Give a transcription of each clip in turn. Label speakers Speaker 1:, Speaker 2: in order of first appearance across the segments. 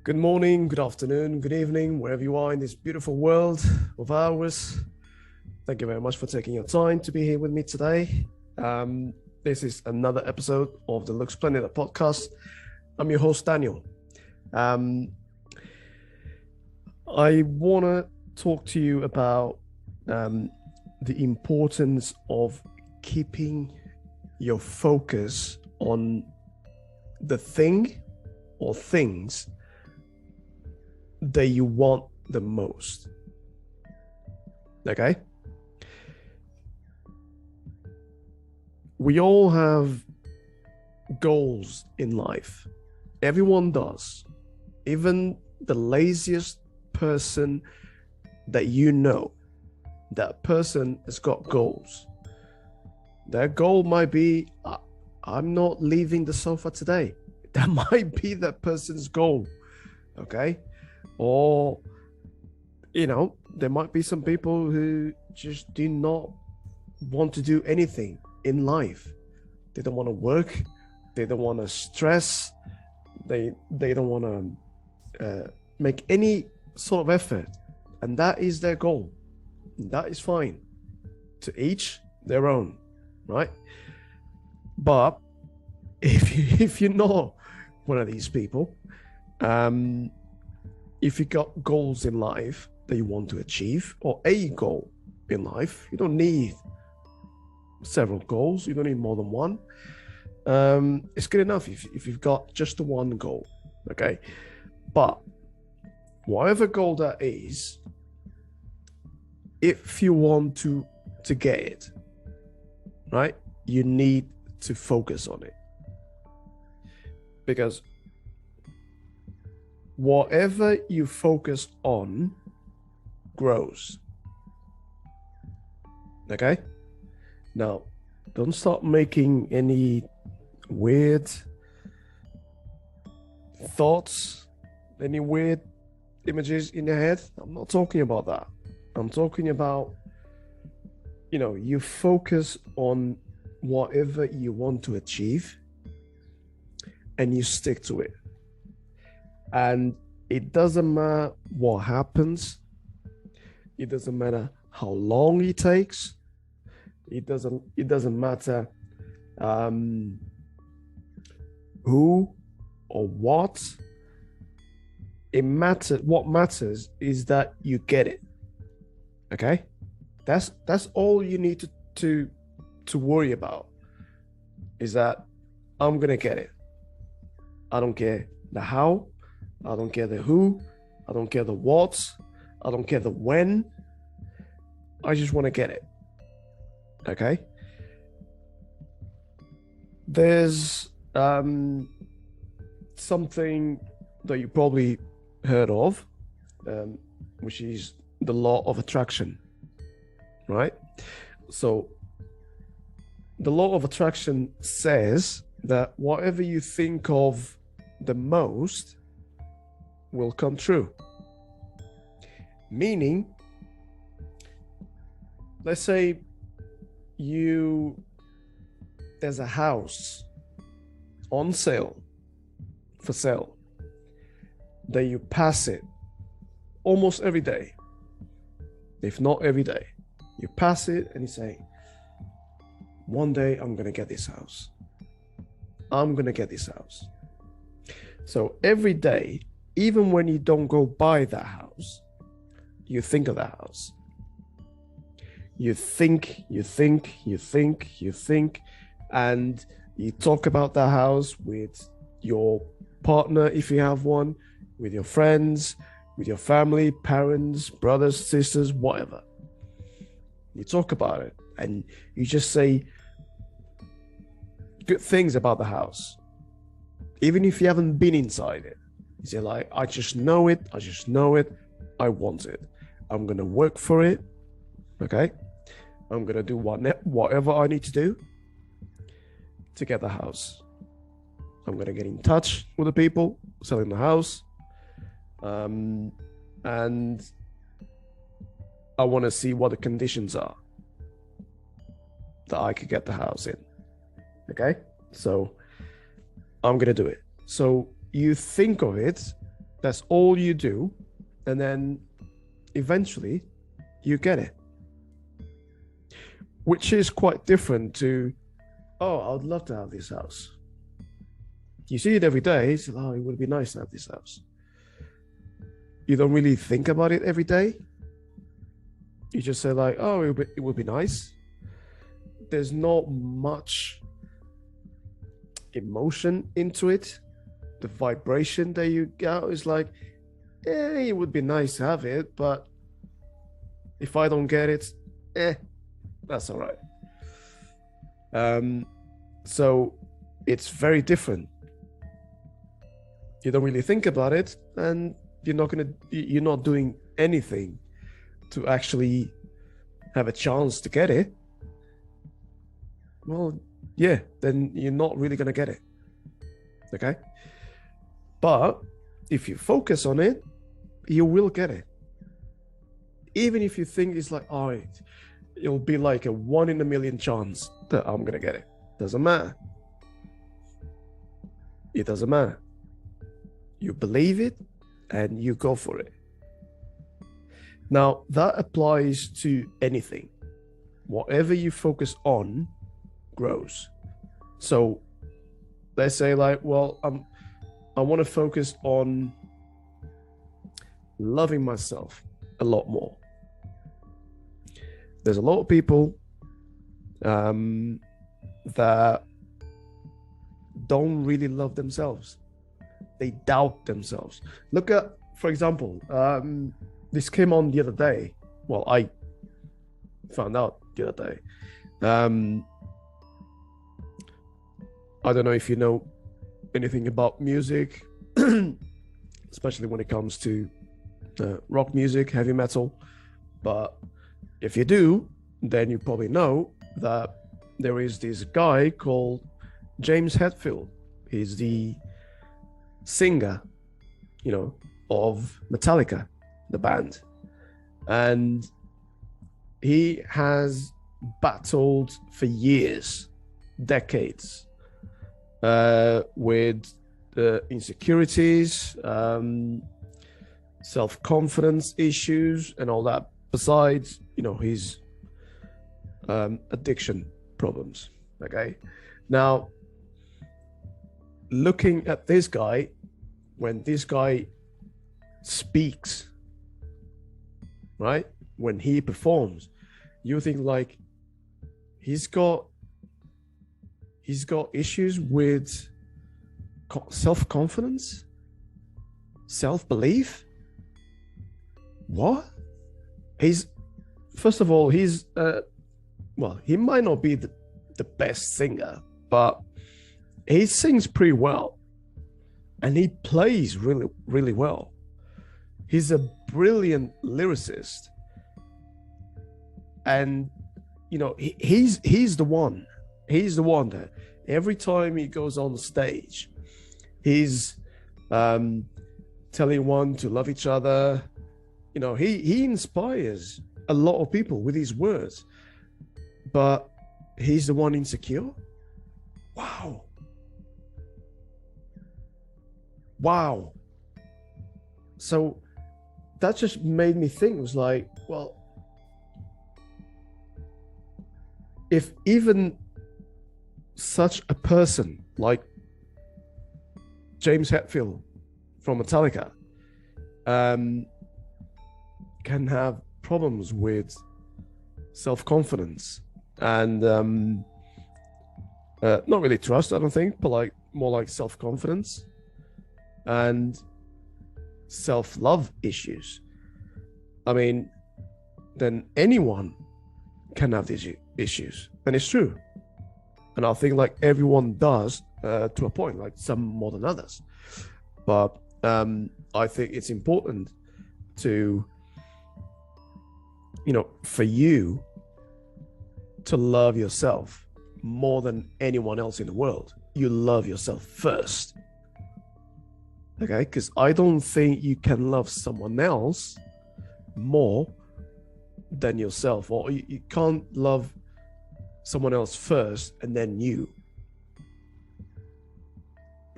Speaker 1: Good morning, good afternoon, good evening, wherever you are in this beautiful world of ours. Thank you very much for taking your time to be here with me today. This is another episode of the Lux Planet podcast. I'm your host, Daniel. I want to talk to you about the importance of keeping your focus on the thing or things that you want the most. Okay? We all have goals in life. Everyone does. Even the laziest person that you know, that person has got goals. Their goal might be, I'm not leaving the sofa today. That might be that person's goal. Okay? Or, there might be some people who just do not want to do anything in life. They don't want to work. They don't want to stress. They don't want to make any sort of effort. And that is their goal. That is fine. To each their own, right? But if you're not one of these people, if you got goals in life that you want to achieve, or a goal in life, you don't need several goals. You don't need more than one. It's good enough if you've got just the one goal, okay? But whatever goal that is, if you want to get it, right, you need to focus on it. Because whatever you focus on grows. Okay? Now, don't start making any weird thoughts, any weird images in your head. I'm not talking about that. I'm talking about, you focus on whatever you want to achieve and you stick to it. And it doesn't matter what happens. It doesn't matter how long it takes. It doesn't matter who or what. What matters is that you get it. Okay? That's all you need to worry about. Is that I'm gonna get it. I don't care the how. I don't care the who. I don't care the what. I don't care the when. I just want to get it. Okay? There's something that you probably heard of, which is the law of attraction, right? So the law of attraction says that whatever you think of the most will come true. Meaning, let's say there's a house on sale, for sale, that you pass it almost every day, if not every day. You pass it and you say, one day I'm gonna get this house. I'm gonna get this house. So every day, even when you don't go buy that house, you think of that house. You think, and you talk about that house with your partner, if you have one, with your friends, with your family, parents, brothers, sisters, whatever. You talk about it and you just say good things about the house. Even if you haven't been inside it. You say like, I just know it, I want it. I'm going to work for it, okay? I'm going to do whatever I need to do to get the house. I'm going to get in touch with the people selling the house. And I want to see what the conditions are that I could get the house in. Okay? So I'm going to do it. So you think of it That's all you do. And then eventually you get it. Which is quite different to, oh, I would love to have this house. You see it every day. So, oh, it would be nice to have this house. You don't really think about it every day. You just say like, oh, it would be nice. There's not much emotion into it. The vibration that you get is like, it would be nice to have it, but if I don't get it, that's all right. So it's very different. You don't really think about it, and you're not doing anything to actually have a chance to get it. Well, yeah, then you're not really gonna get it. Okay? But if you focus on it, you will get it. Even if you think it's like, all right, it'll be like a 1 in a million chance that I'm gonna get it. Doesn't matter. It doesn't matter. You believe it and you go for it. Now, that applies to anything. Whatever you focus on grows. So let's say like, well, I want to focus on loving myself a lot more. There's a lot of people that don't really love themselves. They doubt themselves. Look at, for example, this came on the other day. Well, I found out the other day. I don't know if you know anything about music, especially when it comes to rock music, heavy metal. But if you do, then you probably know that there is this guy called James Hetfield. He's the singer, of Metallica, the band. And he has battled for years, decades, with insecurities, self-confidence issues, and all that, besides, his addiction problems. Okay. Now, looking at this guy, when this guy speaks, right? When he performs, you think like he's got issues with self-confidence, self-belief. What? First of all, well, he might not be the best singer, but he sings pretty well. And he plays really, really well. He's a brilliant lyricist. And, he's the one. He's the one that every time he goes on the stage, he's telling one to love each other. He inspires a lot of people with his words. But he's the one insecure? Wow. So that just made me think, it was like, well, if even such a person like James Hetfield from Metallica can have problems with self-confidence and not really trust, I don't think, but more like self-confidence and self-love issues, I mean, then anyone can have these issues. And it's true. And I think like everyone does to a point, like some more than others. But I think it's important to, for you to love yourself more than anyone else in the world. You love yourself first. Okay, because I don't think you can love someone else more than yourself, or you can't love someone else first and then you,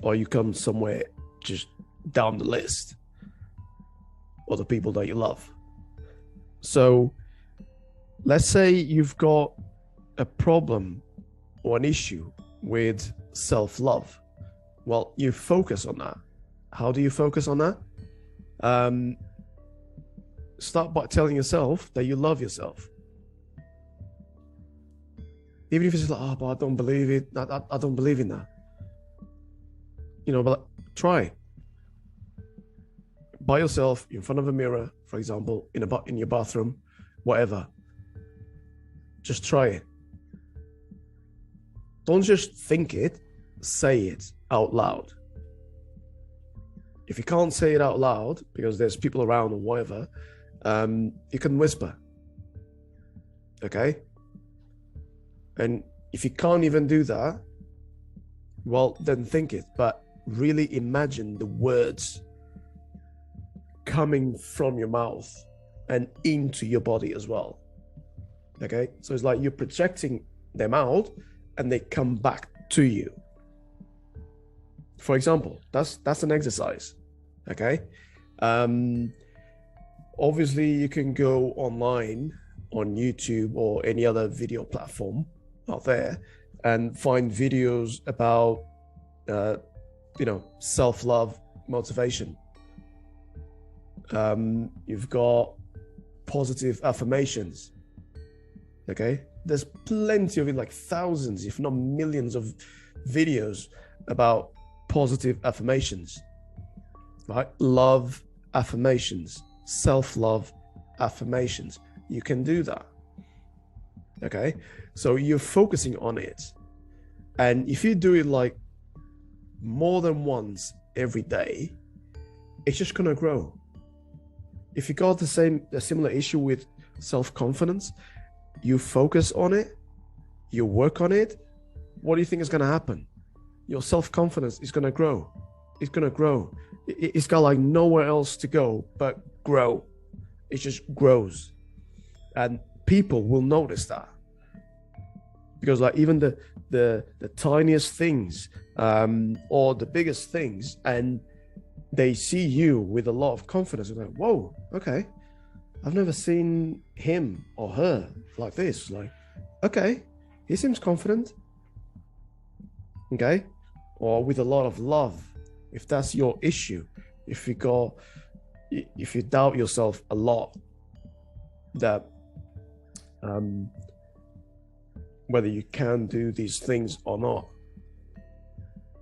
Speaker 1: or you come somewhere just down the list. or the people that you love. So let's say you've got a problem or an issue with self-love. Well, you focus on that. How do you focus on that? Start by telling yourself that you love yourself. Even if it's like, oh, but I don't believe it. I don't believe in that. But try. By yourself, in front of a mirror, for example, in your bathroom, whatever. Just try it. Don't just think it, say it out loud. If you can't say it out loud because there's people around or whatever, you can whisper. Okay? And if you can't even do that, well, then think it, but really imagine the words coming from your mouth and into your body as well. Okay? So it's like you're projecting them out and they come back to you. For example, that's an exercise. Okay? Obviously, you can go online on YouTube or any other video platform out there and find videos about self-love motivation. You've got positive affirmations. Okay, there's plenty of it, like thousands if not millions of videos about positive affirmations, right? Love affirmations, self-love affirmations. You can do that. Okay, so you're focusing on it, and if you do it like more than once every day, it's just gonna grow. If you got a similar issue with self-confidence, you focus on it, you work on it, what do you think is gonna happen? Your self-confidence is gonna grow. It's gonna grow. It's got like nowhere else to go but grow. It just grows, and people will notice that, because like even the tiniest things or the biggest things, and they see you with a lot of confidence. They're like, whoa, okay, I've never seen him or her like this. Like, okay, he seems confident. Okay, or with a lot of love. If that's your issue, if you doubt yourself a lot, that whether you can do these things or not,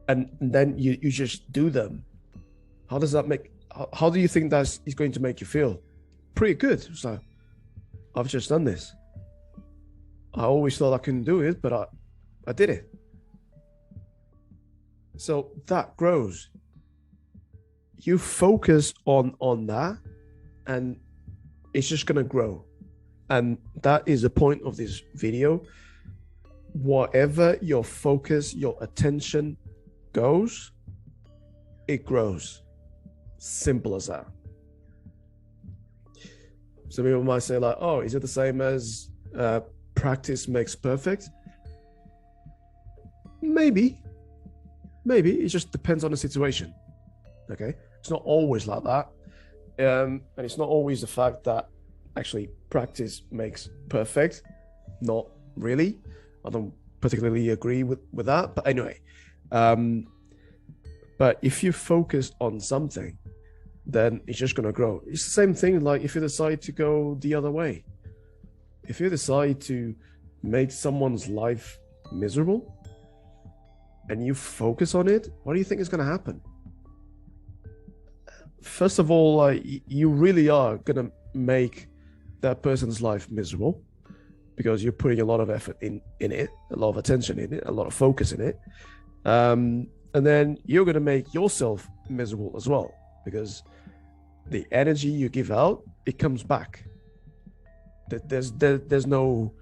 Speaker 1: and then you just do them, how does that make? How do you think that is going to make you feel? Pretty good. So I've just done this. I always thought I couldn't do it, but I did it. So that grows. You focus on that, and it's just gonna grow. And that is the point of this video. Whatever your focus, your attention goes, it grows. Simple as that. Some people might say like, oh, is it the same as practice makes perfect? Maybe. It just depends on the situation. Okay, it's not always like that, and it's not always the fact that actually practice makes perfect. Not really. I don't particularly agree with that, but anyway, but if you focus on something, then it's just gonna grow. It's the same thing like if you decide to go the other way. If you decide to make someone's life miserable and you focus on it, what do you think is gonna happen? First of all, you really are gonna make that person's life miserable, because you're putting a lot of effort in it, a lot of attention in it, a lot of focus in it, and then you're gonna make yourself miserable as well, because the energy you give out, it comes back. There's no,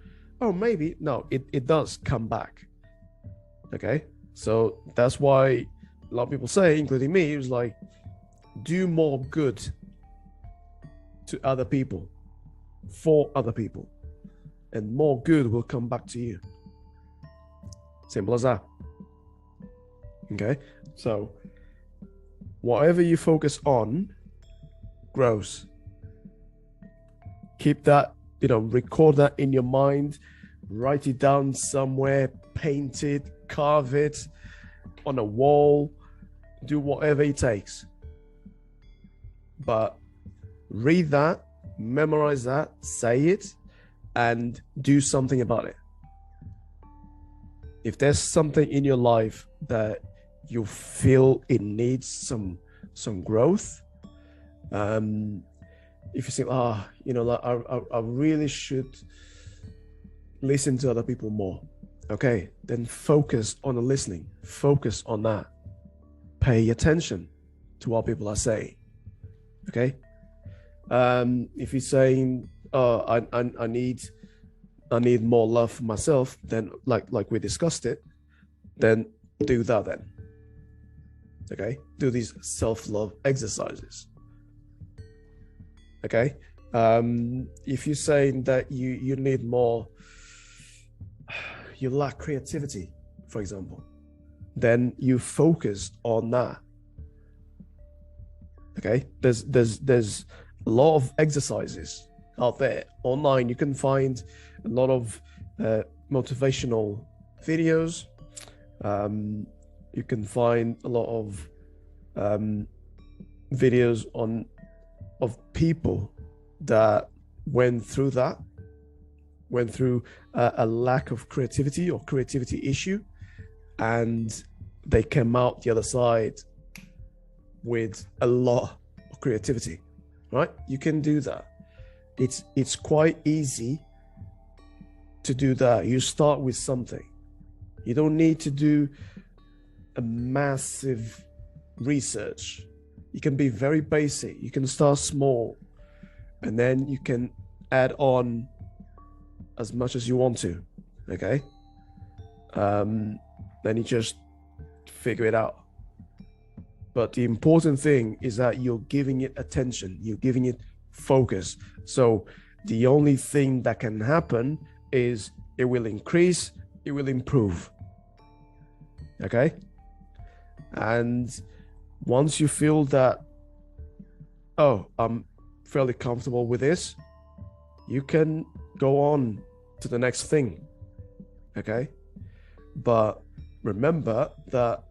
Speaker 1: oh maybe, no, it does come back. Okay, so that's why a lot of people say, including me, it was like, do more good to other people, for other people, and more good will come back to you. Simple as that. Okay, so whatever you focus on grows. Keep that, record that in your mind, write it down somewhere, paint it, carve it on a wall, do whatever it takes. But read that, memorize that, say it, and do something about it. If there's something in your life that you feel it needs some growth, if you think, I really should listen to other people more, okay, then focus on the listening, focus on that, pay attention to what people are saying, okay. If you're saying, I need more love for myself, then like we discussed it, then do that then. Okay, do these self-love exercises. Okay, if you're saying that you need more, you lack creativity, for example, then you focus on that. Okay, there's a lot of exercises out there online. You can find a lot of motivational videos. You can find a lot of videos of people that went through a lack of creativity or creativity issue, and they came out the other side with a lot of creativity, right? You can do that. It's quite easy to do that. You start with something. You don't need to do a massive research. You can be very basic. You can start small, and then you can add on as much as you want to, okay? Then you just figure it out. But the important thing is that you're giving it attention, you're giving it focus. So the only thing that can happen is it will increase, it will improve, okay? And once you feel that, oh, I'm fairly comfortable with this, you can go on to the next thing, okay? But remember that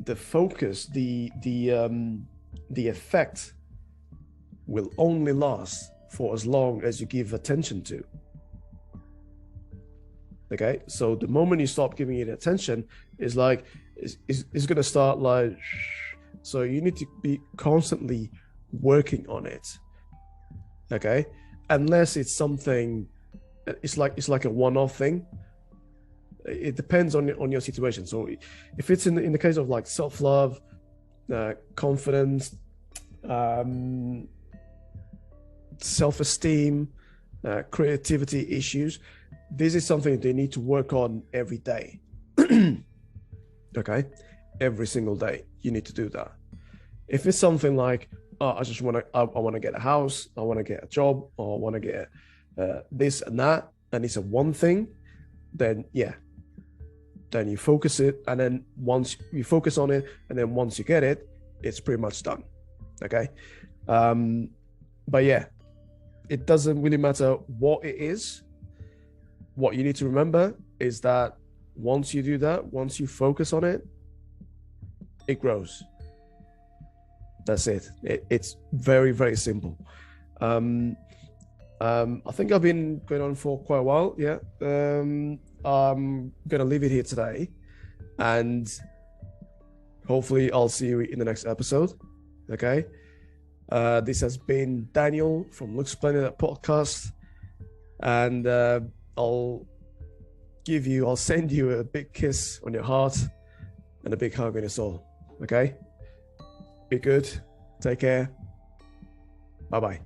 Speaker 1: the focus, the effect will only last for as long as you give attention to. Okay, so the moment you stop giving it attention, it's going to start like, so you need to be constantly working on it. Okay, unless it's something, it's like a one-off thing. It depends on your situation. So if it's in the case of like self-love, confidence, self-esteem, creativity issues, this is something they need to work on every day. Okay, every single day you need to do that. If it's something like, oh, I want to get a house, I want to get a job, or I want to get this and that, and it's a one thing, then yeah, then you focus it, and then once you focus on it, and then once you get it, it's pretty much done. Okay, but yeah, it doesn't really matter what it is. What you need to remember is that once you do that, once you focus on it, it grows. That's it. It's very, very simple. I think I've been going on for quite a while. Yeah. I'm gonna leave it here today, and hopefully I'll see you in the next episode. Okay. This has been Daniel from Looks Splendid Podcast, and I'll send you a big kiss on your heart and a big hug on your soul. Okay? Be good. Take care. Bye-bye.